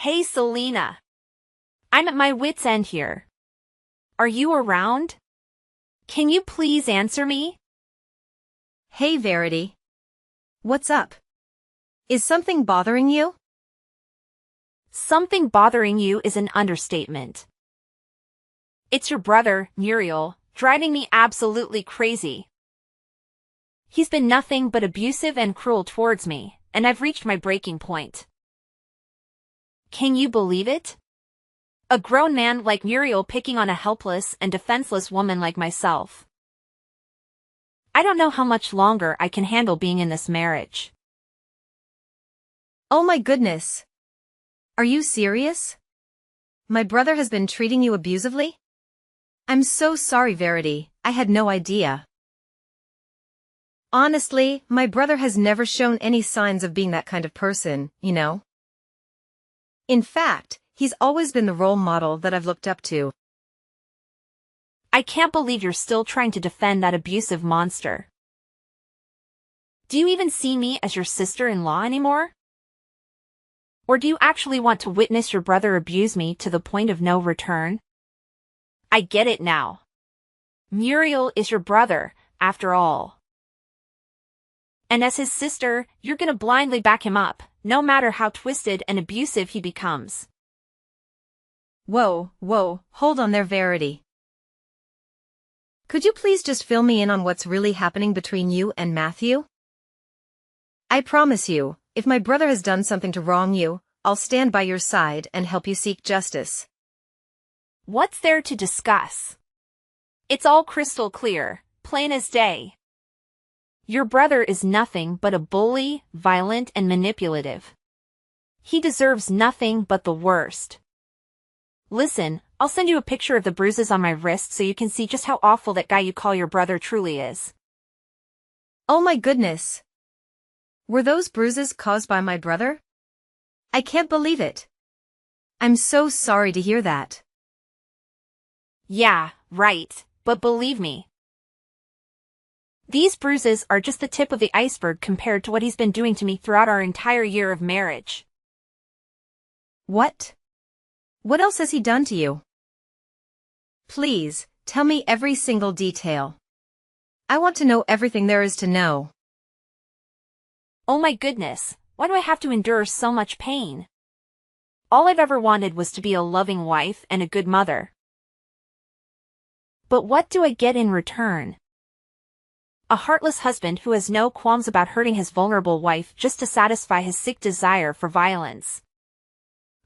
Hey Selena. I'm at my wit's end here. Are you around? Can you please answer me? Hey Verity. What's up? Is something bothering you? Something bothering you is an understatement. It's your brother, Muriel, driving me absolutely crazy. He's been nothing but abusive and cruel towards me, and I've reached my breaking point. Can you believe it? A grown man like Muriel picking on a helpless and defenseless woman like myself. I don't know how much longer I can handle being in this marriage. Oh my goodness. Are you serious? My brother has been treating you abusively? I'm so sorry, Verity. I had no idea. Honestly, my brother has never shown any signs of being that kind of person, you know? In fact, he's always been the role model that I've looked up to. I can't believe you're still trying to defend that abusive monster. Do you even see me as your sister-in-law anymore? Or do you actually want to witness your brother abuse me to the point of no return? I get it now. Muriel is your brother, after all. And as his sister, you're gonna blindly back him up, no matter how twisted and abusive he becomes. Whoa, hold on there, Verity. Could you please just fill me in on what's really happening between you and Matthew? I promise you, if my brother has done something to wrong you, I'll stand by your side and help you seek justice. What's there to discuss? It's all crystal clear, plain as day. Your brother is nothing but a bully, violent and manipulative. He deserves nothing but the worst. Listen, I'll send you a picture of the bruises on my wrist so you can see just how awful that guy you call your brother truly is. Oh my goodness. Were those bruises caused by my brother? I can't believe it. I'm so sorry to hear that. Yeah, right, but believe me. These bruises are just the tip of the iceberg compared to what he's been doing to me throughout our entire year of marriage. What? What else has he done to you? Please, tell me every single detail. I want to know everything there is to know. Oh my goodness, why do I have to endure so much pain? All I've ever wanted was to be a loving wife and a good mother. But what do I get in return? A heartless husband who has no qualms about hurting his vulnerable wife just to satisfy his sick desire for violence.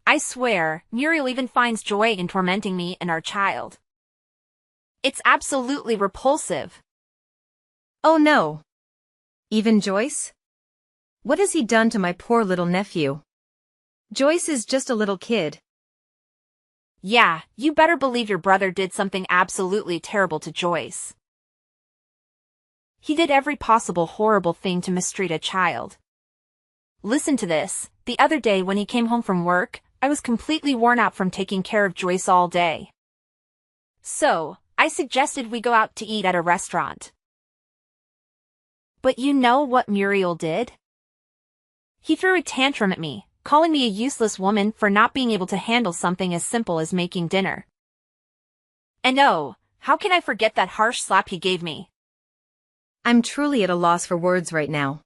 I swear, Muriel even finds joy in tormenting me and our child. It's absolutely repulsive. Oh no. Even Joyce? What has he done to my poor little nephew? Joyce is just a little kid. Yeah, you better believe your brother did something absolutely terrible to Joyce. He did every possible horrible thing to mistreat a child. Listen to this. The other day when he came home from work, I was completely worn out from taking care of Joyce all day. So, I suggested we go out to eat at a restaurant. But you know what Muriel did? He threw a tantrum at me, calling me a useless woman for not being able to handle something as simple as making dinner. And oh, how can I forget that harsh slap he gave me? I'm truly at a loss for words right now.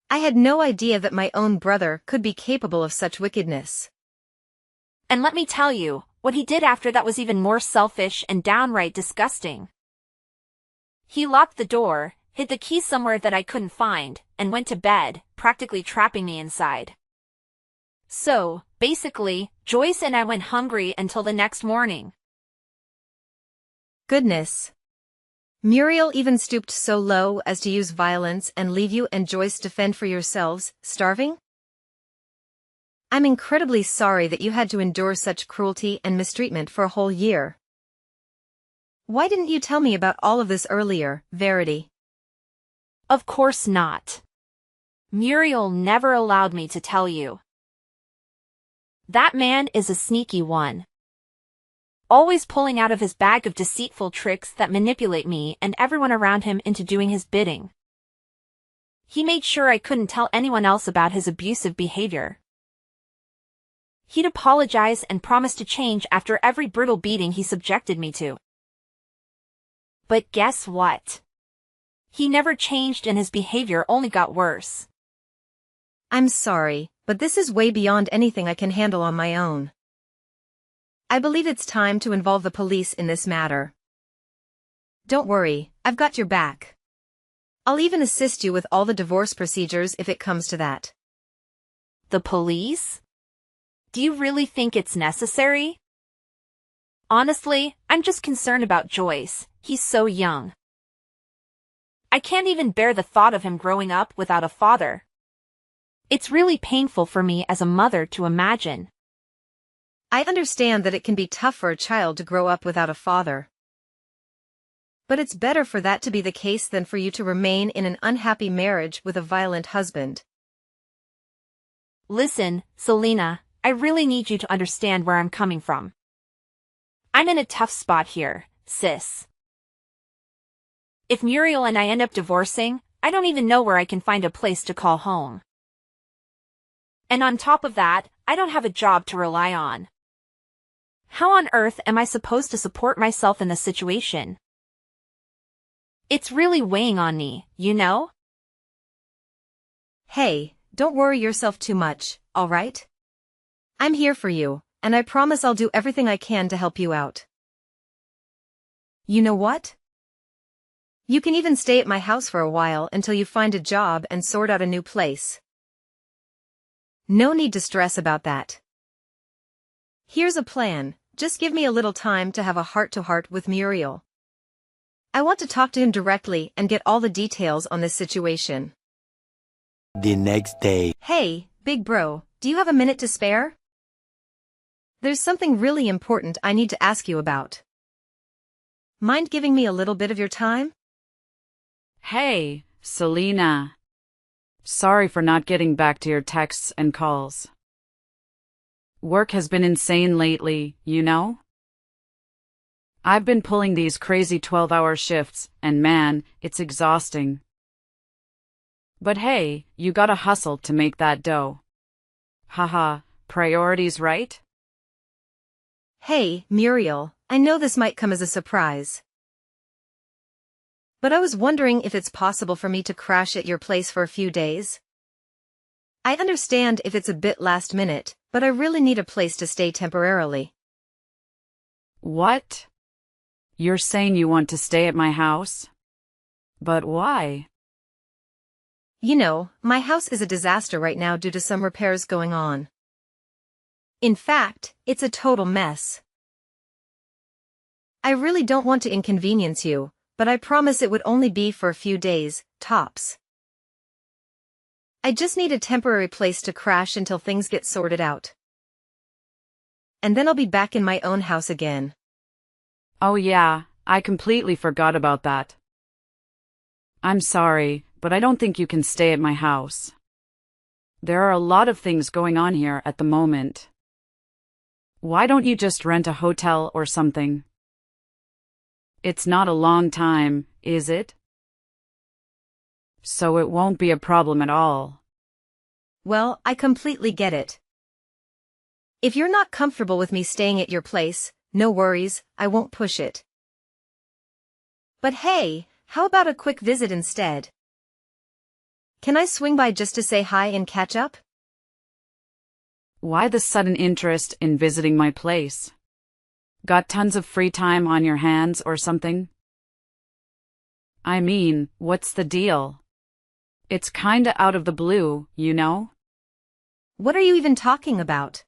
I had no idea that my own brother could be capable of such wickedness. And let me tell you, what he did after that was even more selfish and downright disgusting. He locked the door, hid the key somewhere that I couldn't find, and went to bed, practically trapping me inside. So, basically, Joyce and I went hungry until the next morning. Goodness. Muriel even stooped so low as to use violence and leave you and Joyce to fend for yourselves, starving? I'm incredibly sorry that you had to endure such cruelty and mistreatment for a whole year. Why didn't you tell me about all of this earlier, Verity? Of course not. Muriel never allowed me to tell you. That man is a sneaky one. Always pulling out of his bag of deceitful tricks that manipulate me and everyone around him into doing his bidding. He made sure I couldn't tell anyone else about his abusive behavior. He'd apologize and promise to change after every brutal beating he subjected me to. But guess what? He never changed and his behavior only got worse. I'm sorry, but this is way beyond anything I can handle on my own. I believe it's time to involve the police in this matter. Don't worry, I've got your back. I'll even assist you with all the divorce procedures if it comes to that. The police? Do you really think it's necessary? Honestly, I'm just concerned about Joyce. He's so young. I can't even bear the thought of him growing up without a father. It's really painful for me as a mother to imagine. I understand that it can be tough for a child to grow up without a father. But it's better for that to be the case than for you to remain in an unhappy marriage with a violent husband. Listen, Selena, I really need you to understand where I'm coming from. I'm in a tough spot here, sis. If Muriel and I end up divorcing, I don't even know where I can find a place to call home. And on top of that, I don't have a job to rely on. How on earth am I supposed to support myself in this situation? It's really weighing on me, you know? Hey, don't worry yourself too much, all right? I'm here for you, and I promise I'll do everything I can to help you out. You know what? You can even stay at my house for a while until you find a job and sort out a new place. No need to stress about that. Here's a plan, just give me a little time to have a heart-to-heart with Muriel. I want to talk to him directly and get all the details on this situation. The next day. Hey, big bro, do you have a minute to spare? There's something really important I need to ask you about. Mind giving me a little bit of your time? Hey, Selena. Sorry for not getting back to your texts and calls. Work has been insane lately, you know? I've been pulling these crazy 12-hour shifts, and man, it's exhausting. But hey, you gotta hustle to make that dough. Haha, priorities, right? Hey, Muriel, I know this might come as a surprise. But I was wondering if it's possible for me to crash at your place for a few days. I understand if it's a bit last minute, but I really need a place to stay temporarily. What? You're saying you want to stay at my house? But why? You know, my house is a disaster right now due to some repairs going on. In fact, it's a total mess. I really don't want to inconvenience you, but I promise it would only be for a few days, tops. I just need a temporary place to crash until things get sorted out. And then I'll be back in my own house again. Oh yeah, I completely forgot about that. I'm sorry, but I don't think you can stay at my house. There are a lot of things going on here at the moment. Why don't you just rent a hotel or something? It's not a long time, is it? So it won't be a problem at all. Well, I completely get it. If you're not comfortable with me staying at your place, no worries, I won't push it. But hey, how about a quick visit instead? Can I swing by just to say hi and catch up? Why the sudden interest in visiting my place? Got tons of free time on your hands or something? I mean, what's the deal? It's kinda out of the blue, you know? What are you even talking about?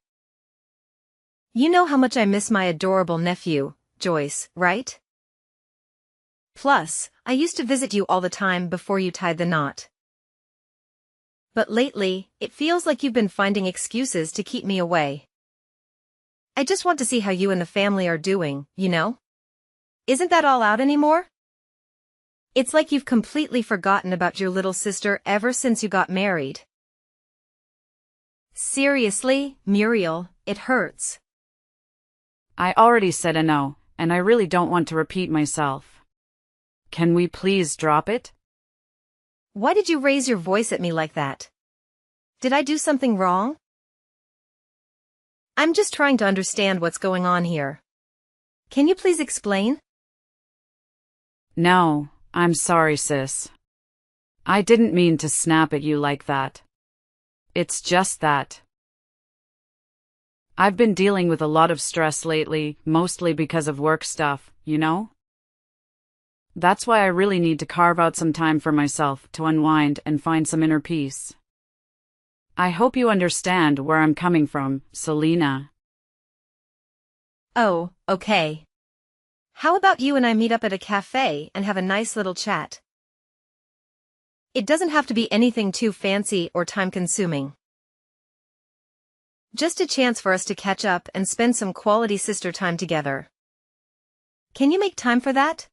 You know how much I miss my adorable nephew, Joyce, right? Plus, I used to visit you all the time before you tied the knot. But lately, it feels like you've been finding excuses to keep me away. I just want to see how you and the family are doing, you know? Isn't that all out anymore? It's like you've completely forgotten about your little sister ever since you got married. Seriously, Muriel, it hurts. I already said a no, and I really don't want to repeat myself. Can we please drop it? Why did you raise your voice at me like that? Did I do something wrong? I'm just trying to understand what's going on here. Can you please explain? No, I'm sorry, sis. I didn't mean to snap at you like that. It's just that I've been dealing with a lot of stress lately, mostly because of work stuff, you know? That's why I really need to carve out some time for myself to unwind and find some inner peace. I hope you understand where I'm coming from, Selena. Oh, okay. How about you and I meet up at a cafe and have a nice little chat? It doesn't have to be anything too fancy or time-consuming. Just a chance for us to catch up and spend some quality sister time together. Can you make time for that?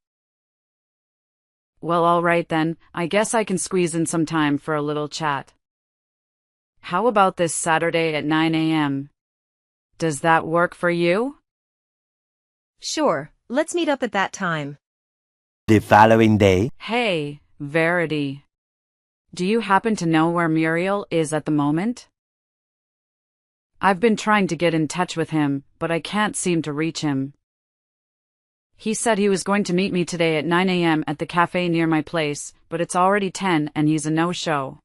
Well, all right then, I guess I can squeeze in some time for a little chat. How about this Saturday at 9 a.m.? Does that work for you? Sure, let's meet up at that time. The following day. Hey, Verity. Do you happen to know where Muriel is at the moment? I've been trying to get in touch with him, but I can't seem to reach him. He said he was going to meet me today at 9 a.m. at the cafe near my place, but it's already 10 and he's a no-show.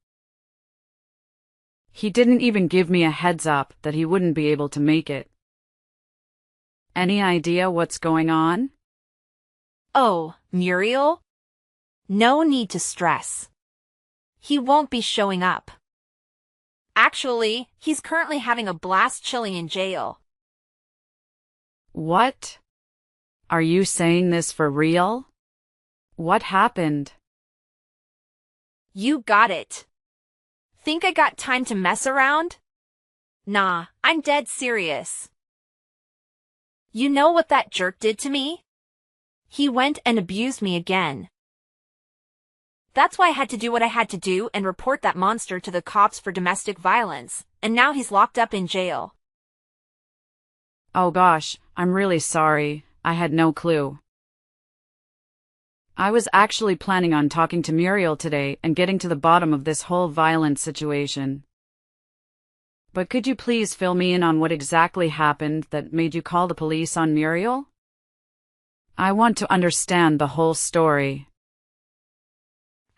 He didn't even give me a heads up that he wouldn't be able to make it. Any idea what's going on? Oh, Muriel? No need to stress. He won't be showing up. Actually, he's currently having a blast chilling in jail. What? Are you saying this for real? What happened? You got it. Think I got time to mess around? Nah, I'm dead serious. You know what that jerk did to me? He went and abused me again. That's why I had to do what I had to do and report that monster to the cops for domestic violence, and now he's locked up in jail. Oh gosh, I'm really sorry. I had no clue. I was actually planning on talking to Muriel today and getting to the bottom of this whole violent situation. But could you please fill me in on what exactly happened that made you call the police on Muriel? I want to understand the whole story.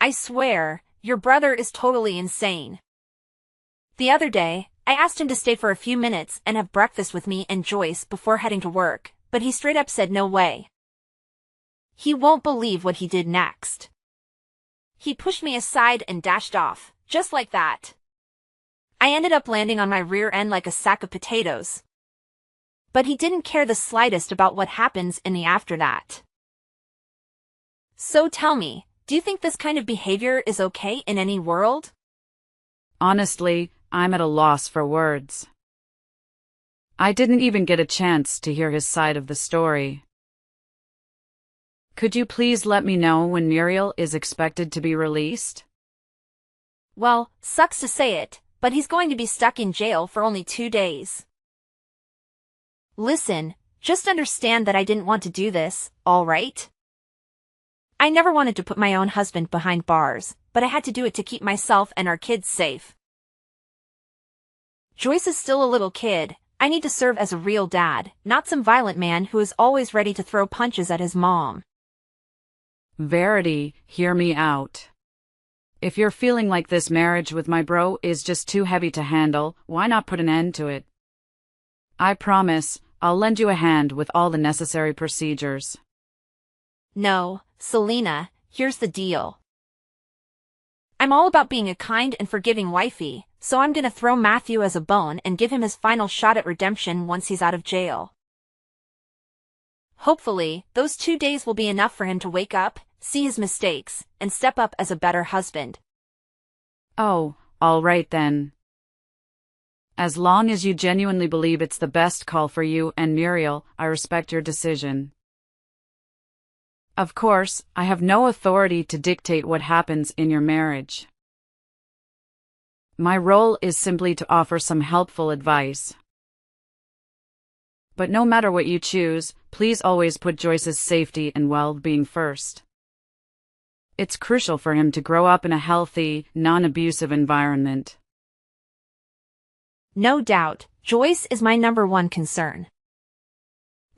I swear, your brother is totally insane. The other day, I asked him to stay for a few minutes and have breakfast with me and Joyce before heading to work, but he straight up said no way. He won't believe what he did next. He pushed me aside and dashed off, just like that. I ended up landing on my rear end like a sack of potatoes. But he didn't care the slightest about what happens in the after that. So tell me, do you think this kind of behavior is okay in any world? Honestly, I'm at a loss for words. I didn't even get a chance to hear his side of the story. Could you please let me know when Muriel is expected to be released? Well, sucks to say it, but he's going to be stuck in jail for only 2 days. Listen, just understand that I didn't want to do this, all right? I never wanted to put my own husband behind bars, but I had to do it to keep myself and our kids safe. Joyce is still a little kid. I need to serve as a real dad, not some violent man who is always ready to throw punches at his mom. Verity, hear me out. If you're feeling like this marriage with my bro is just too heavy to handle, why not put an end to it? I promise, I'll lend you a hand with all the necessary procedures. No, Selena, here's the deal. I'm all about being a kind and forgiving wifey, so I'm gonna throw Matthew as a bone and give him his final shot at redemption once he's out of jail. Hopefully, those 2 days will be enough for him to wake up, see his mistakes, and step up as a better husband. Oh, all right then. As long as you genuinely believe it's the best call for you and Muriel, I respect your decision. Of course, I have no authority to dictate what happens in your marriage. My role is simply to offer some helpful advice. But no matter what you choose, please always put Joyce's safety and well-being first. It's crucial for him to grow up in a healthy, non-abusive environment. No doubt, Joyce is my #1 concern.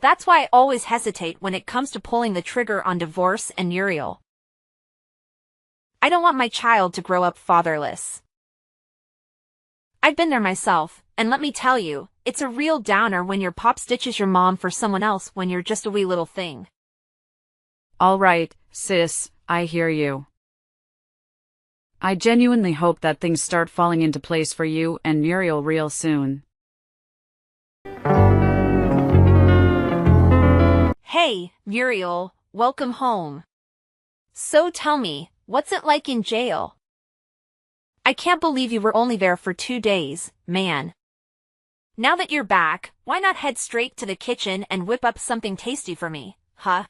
That's why I always hesitate when it comes to pulling the trigger on divorce and Muriel. I don't want my child to grow up fatherless. I've been there myself, and let me tell you, it's a real downer when your pop stitches your mom for someone else when you're just a wee little thing. All right, sis, I hear you. I genuinely hope that things start falling into place for you and Muriel real soon. Hey, Muriel, welcome home. So tell me, what's it like in jail? I can't believe you were only there for 2 days, man. Now that you're back, why not head straight to the kitchen and whip up something tasty for me, huh?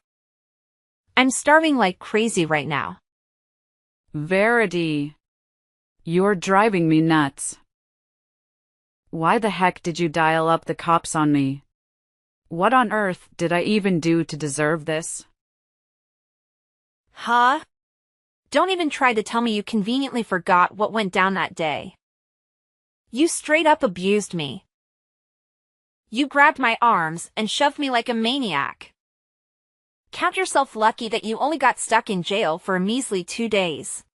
I'm starving like crazy right now. Verity. You're driving me nuts. Why the heck did you dial up the cops on me? What on earth did I even do to deserve this? Huh? Don't even try to tell me you conveniently forgot what went down that day. You straight up abused me. You grabbed my arms and shoved me like a maniac. Count yourself lucky that you only got stuck in jail for a measly 2 days.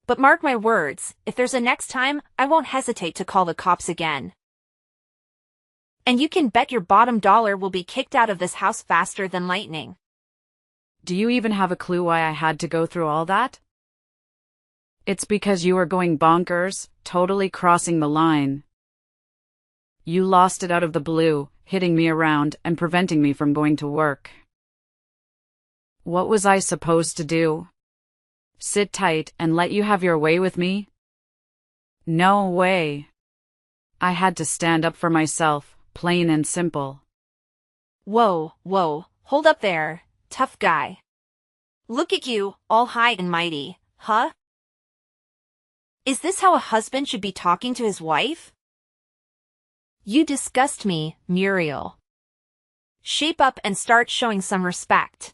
But mark my words, if there's a next time, I won't hesitate to call the cops again. And you can bet your bottom dollar will be kicked out of this house faster than lightning. Do you even have a clue why I had to go through all that? It's because you were going bonkers, totally crossing the line. You lost it out of the blue, hitting me around and preventing me from going to work. What was I supposed to do? Sit tight and let you have your way with me? No way. I had to stand up for myself, plain and simple. Whoa, hold up there, tough guy. Look at you, all high and mighty, huh? Is this how a husband should be talking to his wife? You disgust me, Muriel. Shape up and start showing some respect.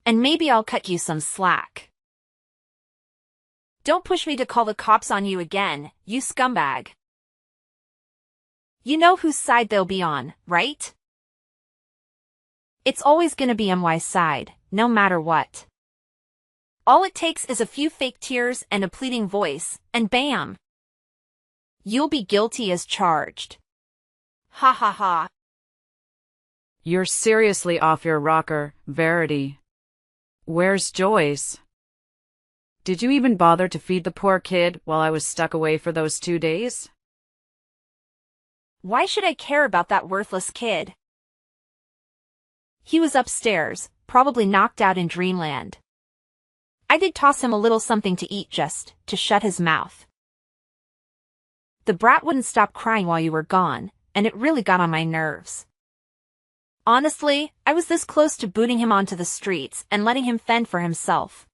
And maybe I'll cut you some slack. Don't push me to call the cops on you again, you scumbag. You know whose side they'll be on, right? It's always gonna be MY's side, no matter what. All it takes is a few fake tears and a pleading voice, and bam! You'll be guilty as charged. Ha ha ha. You're seriously off your rocker, Verity. Where's Joyce? Did you even bother to feed the poor kid while I was stuck away for those 2 days? Why should I care about that worthless kid? He was upstairs, probably knocked out in dreamland. I did toss him a little something to eat just to shut his mouth. The brat wouldn't stop crying while you were gone, and it really got on my nerves. Honestly, I was this close to booting him onto the streets and letting him fend for himself.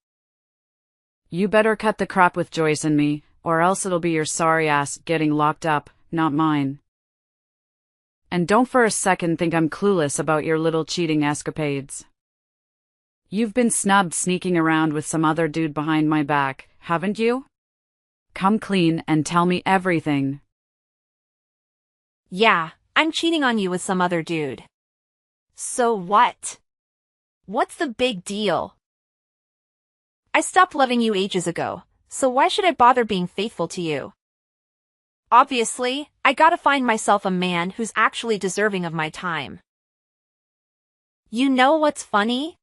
You better cut the crap with Joyce and me, or else it'll be your sorry ass getting locked up, not mine. And don't for a second think I'm clueless about your little cheating escapades. You've been snubbed sneaking around with some other dude behind my back, haven't you? Come clean and tell me everything. Yeah, I'm cheating on you with some other dude. So what? What's the big deal? I stopped loving you ages ago, so why should I bother being faithful to you? Obviously, I gotta find myself a man who's actually deserving of my time. You know what's funny?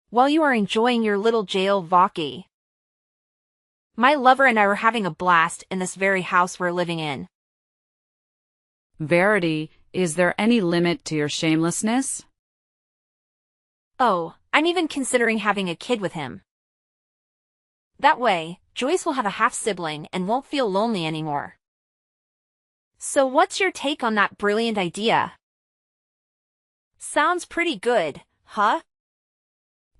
While you are enjoying your little jail vacay, my lover and I were having a blast in this very house we're living in. Verity, is there any limit to your shamelessness? Oh, I'm even considering having a kid with him. That way, Joyce will have a half-sibling and won't feel lonely anymore. So what's your take on that brilliant idea? Sounds pretty good, huh?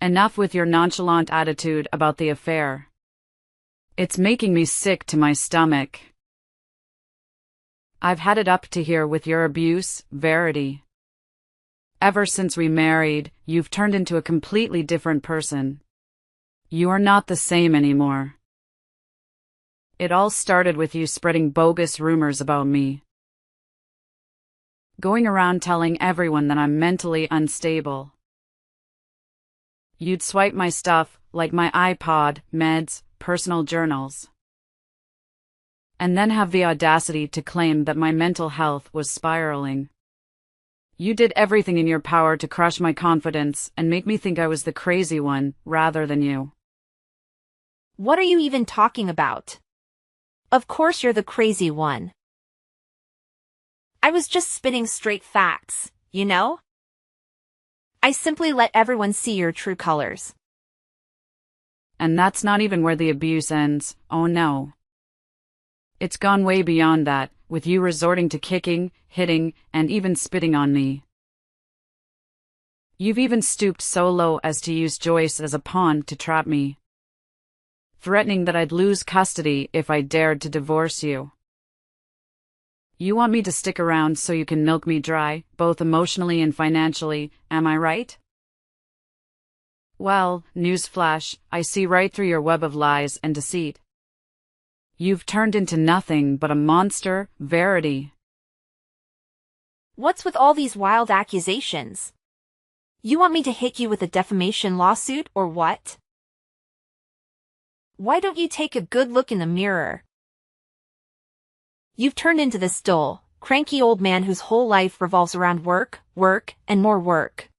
Enough with your nonchalant attitude about the affair. It's making me sick to my stomach. I've had it up to here with your abuse, Verity. Ever since we married, you've turned into a completely different person. You are not the same anymore. It all started with you spreading bogus rumors about me. going around telling everyone that I'm mentally unstable. You'd swipe my stuff, like my iPod, meds, personal journals, and then have the audacity to claim that my mental health was spiraling. You did everything in your power to crush my confidence and make me think I was the crazy one, rather than you. What are you even talking about? Of course you're the crazy one. I was just spitting straight facts, you know? I simply let everyone see your true colors. And that's not even where the abuse ends, oh no. It's gone way beyond that, with you resorting to kicking, hitting, and even spitting on me. You've even stooped so low as to use Joyce as a pawn to trap me, threatening that I'd lose custody if I dared to divorce you. You want me to stick around so you can milk me dry, both emotionally and financially, am I right? Well, newsflash, I see right through your web of lies and deceit. You've turned into nothing but a monster, Verity. What's with all these wild accusations? You want me to hit you with a defamation lawsuit or what? Why don't you take a good look in the mirror? You've turned into this dull, cranky old man whose whole life revolves around work, and more work.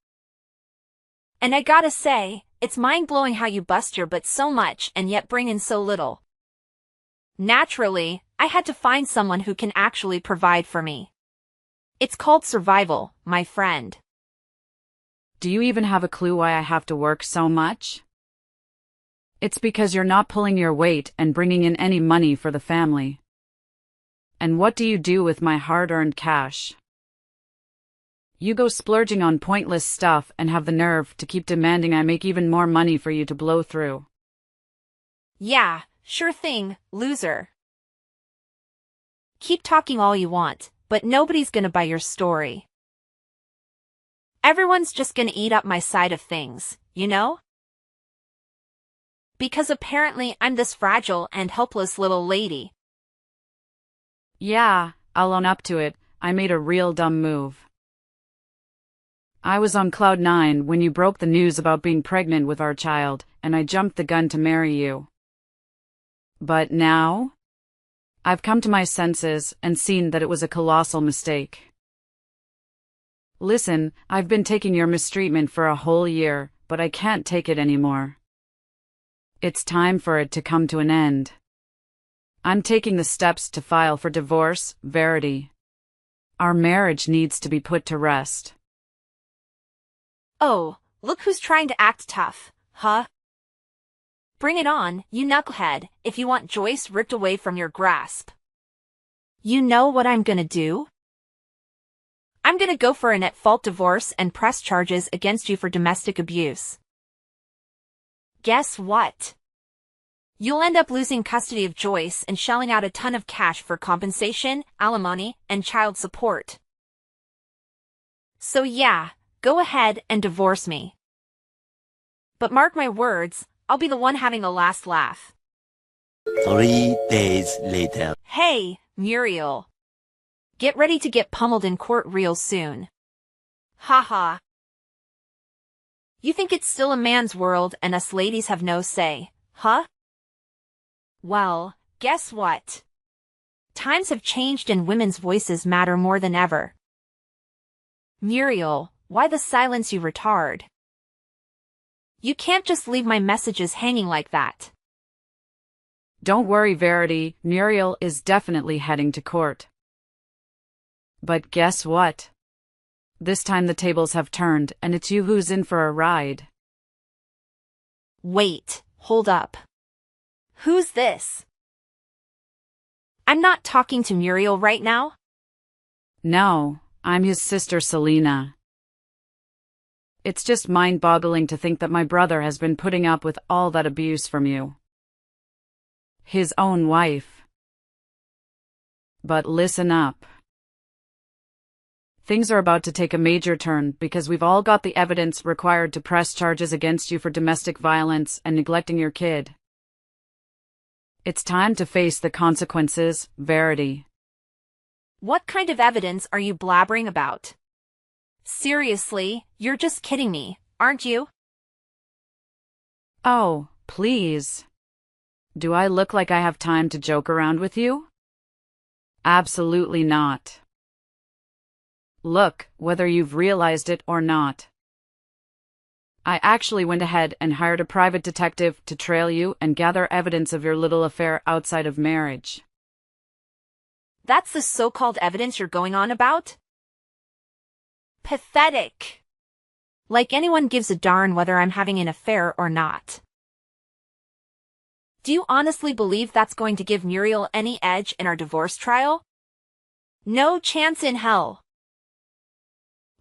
And I gotta say, it's mind-blowing how you bust your butt so much and yet bring in so little. Naturally, I had to find someone who can actually provide for me. It's called survival, my friend. Do you even have a clue why I have to work so much? It's because you're not pulling your weight and bringing in any money for the family. And what do you do with my hard-earned cash? You go splurging on pointless stuff and have the nerve to keep demanding I make even more money for you to blow through. Yeah, sure thing, loser. Keep talking all you want, but nobody's gonna buy your story. Everyone's just gonna eat up my side of things, you know? Because apparently I'm this fragile and helpless little lady. Yeah, I'll own up to it, I made a real dumb move. I was on cloud 9 when you broke the news about being pregnant with our child, and I jumped the gun to marry you. But now? I've come to my senses and seen that it was a colossal mistake. Listen, I've been taking your mistreatment for a whole year, but I can't take it anymore. It's time for it to come to an end. I'm taking the steps to file for divorce, Verity. Our marriage needs to be put to rest. Oh, look who's trying to act tough, huh? Bring it on, you knucklehead, if you want Joyce ripped away from your grasp. You know what I'm gonna do? I'm gonna go for an at-fault divorce and press charges against you for domestic abuse. Guess what? You'll end up losing custody of Joyce and shelling out a ton of cash for compensation, alimony, and child support. So yeah, go ahead and divorce me. But mark my words, I'll be the one having the last laugh. 3 days later. Hey, Muriel. Get ready to get pummeled in court real soon. Haha. You think it's still a man's world and us ladies have no say, huh? Well, guess what? Times have changed and women's voices matter more than ever. Muriel, why the silence, you retard? You can't just leave my messages hanging like that. Don't worry, Verity, Muriel is definitely heading to court. But guess what? This time the tables have turned and it's you who's in for a ride. Wait, hold up. Who's this? I'm not talking to Muriel right now. No, I'm his sister Selena. It's just mind-boggling to think that my brother has been putting up with all that abuse from you. His own wife. But listen up. Things are about to take a major turn because we've all got the evidence required to press charges against you for domestic violence and neglecting your kid. It's time to face the consequences, Verity. What kind of evidence are you blabbering about? Seriously, you're just kidding me, aren't you? Oh, please. Do I look like I have time to joke around with you? Absolutely not. Look, whether you've realized it or not. I actually went ahead and hired a private detective to trail you and gather evidence of your little affair outside of marriage. That's the so-called evidence you're going on about? Pathetic. Like anyone gives a darn whether I'm having an affair or not. Do you honestly believe that's going to give Muriel any edge in our divorce trial? No chance in hell.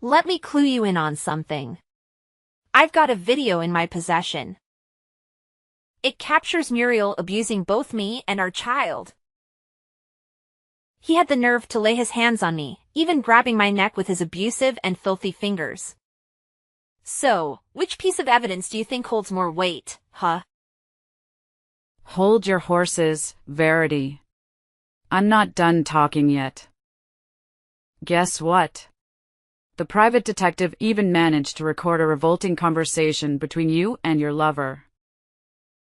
Let me clue you in on something. I've got a video in my possession. It captures Muriel abusing both me and our child. He had the nerve to lay his hands on me, even grabbing my neck with his abusive and filthy fingers. So, which piece of evidence do you think holds more weight, huh? Hold your horses, Verity. I'm not done talking yet. Guess what? The private detective even managed to record a revolting conversation between you and your lover,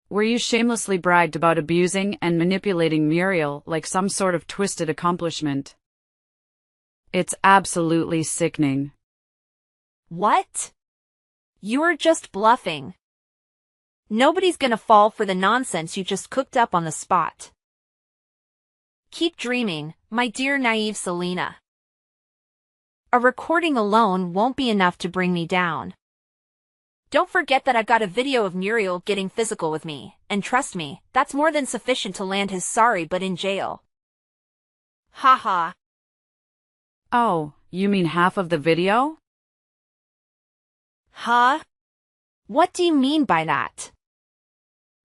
where you shamelessly bragged about abusing and manipulating Muriel like some sort of twisted accomplishment. It's absolutely sickening. What? You're just bluffing. Nobody's gonna fall for the nonsense you just cooked up on the spot. Keep dreaming, my dear naive Selena. A recording alone won't be enough to bring me down. Don't forget that I've got a video of Muriel getting physical with me, and trust me, that's more than sufficient to land his sorry butt in jail. Haha. Oh, you mean half of the video? Huh? What do you mean by that?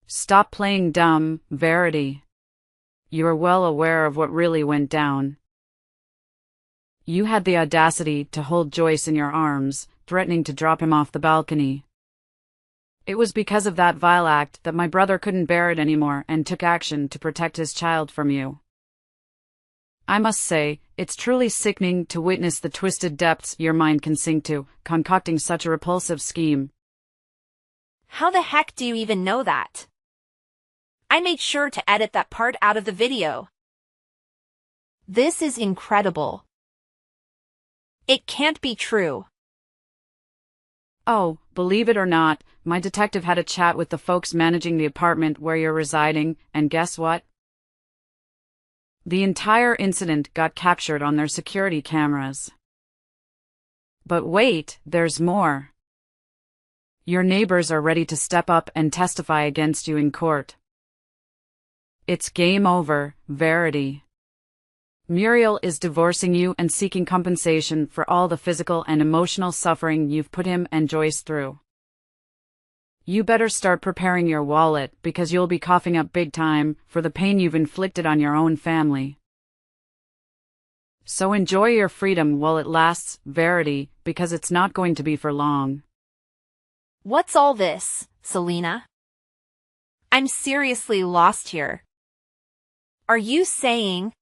Stop playing dumb, Verity. You are well aware of what really went down. You had the audacity to hold Joyce in your arms, threatening to drop him off the balcony. It was because of that vile act that my brother couldn't bear it anymore and took action to protect his child from you. I must say, it's truly sickening to witness the twisted depths your mind can sink to, concocting such a repulsive scheme. How the heck do you even know that? I made sure to edit that part out of the video. This is incredible. It can't be true. Oh, believe it or not, my detective had a chat with the folks managing the apartment where you're residing, and guess what? The entire incident got captured on their security cameras. But wait, there's more. Your neighbors are ready to step up and testify against you in court. It's game over, Verity. Muriel is divorcing you and seeking compensation for all the physical and emotional suffering you've put him and Joyce through. You better start preparing your wallet because you'll be coughing up big time for the pain you've inflicted on your own family. So enjoy your freedom while it lasts, Verity, because it's not going to be for long. What's all this, Selena? I'm seriously lost here. Are you saying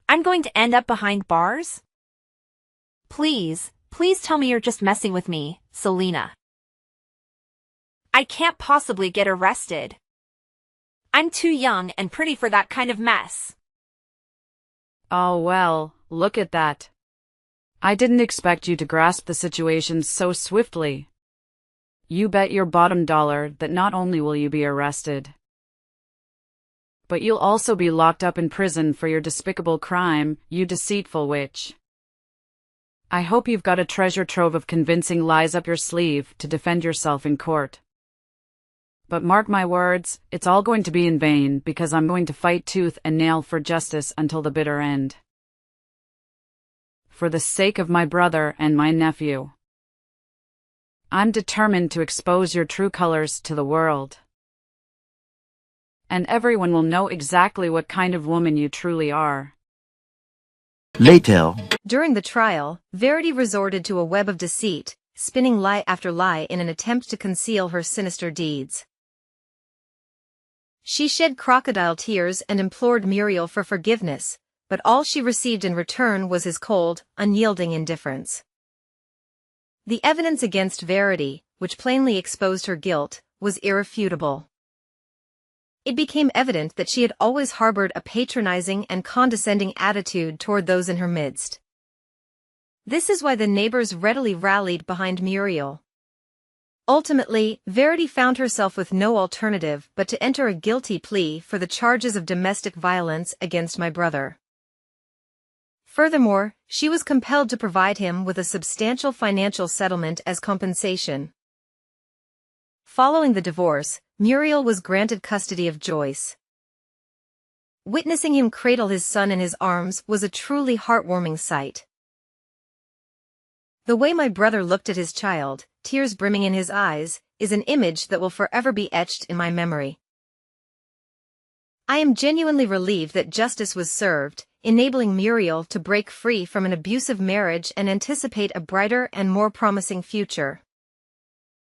I'm going to end up behind bars? Please tell me you're just messing with me, Selena. I can't possibly get arrested. I'm too young and pretty for that kind of mess. Oh well, look at that. I didn't expect you to grasp the situation so swiftly. You bet your bottom dollar that not only will you be arrested, but you'll also be locked up in prison for your despicable crime, you deceitful witch. I hope you've got a treasure trove of convincing lies up your sleeve to defend yourself in court. But mark my words, it's all going to be in vain because I'm going to fight tooth and nail for justice until the bitter end. For the sake of my brother and my nephew, I'm determined to expose your true colors to the world. And everyone will know exactly what kind of woman you truly are. Later. During the trial, Verity resorted to a web of deceit, spinning lie after lie in an attempt to conceal her sinister deeds. She shed crocodile tears and implored Muriel for forgiveness, but all she received in return was his cold, unyielding indifference. The evidence against Verity, which plainly exposed her guilt, was irrefutable. It became evident that she had always harbored a patronizing and condescending attitude toward those in her midst. This is why the neighbors readily rallied behind Muriel. Ultimately, Verity found herself with no alternative but to enter a guilty plea for the charges of domestic violence against my brother. Furthermore, she was compelled to provide him with a substantial financial settlement as compensation. Following the divorce, Muriel was granted custody of Joyce. Witnessing him cradle his son in his arms was a truly heartwarming sight. The way my brother looked at his child, tears brimming in his eyes, is an image that will forever be etched in my memory. I am genuinely relieved that justice was served, enabling Muriel to break free from an abusive marriage and anticipate a brighter and more promising future.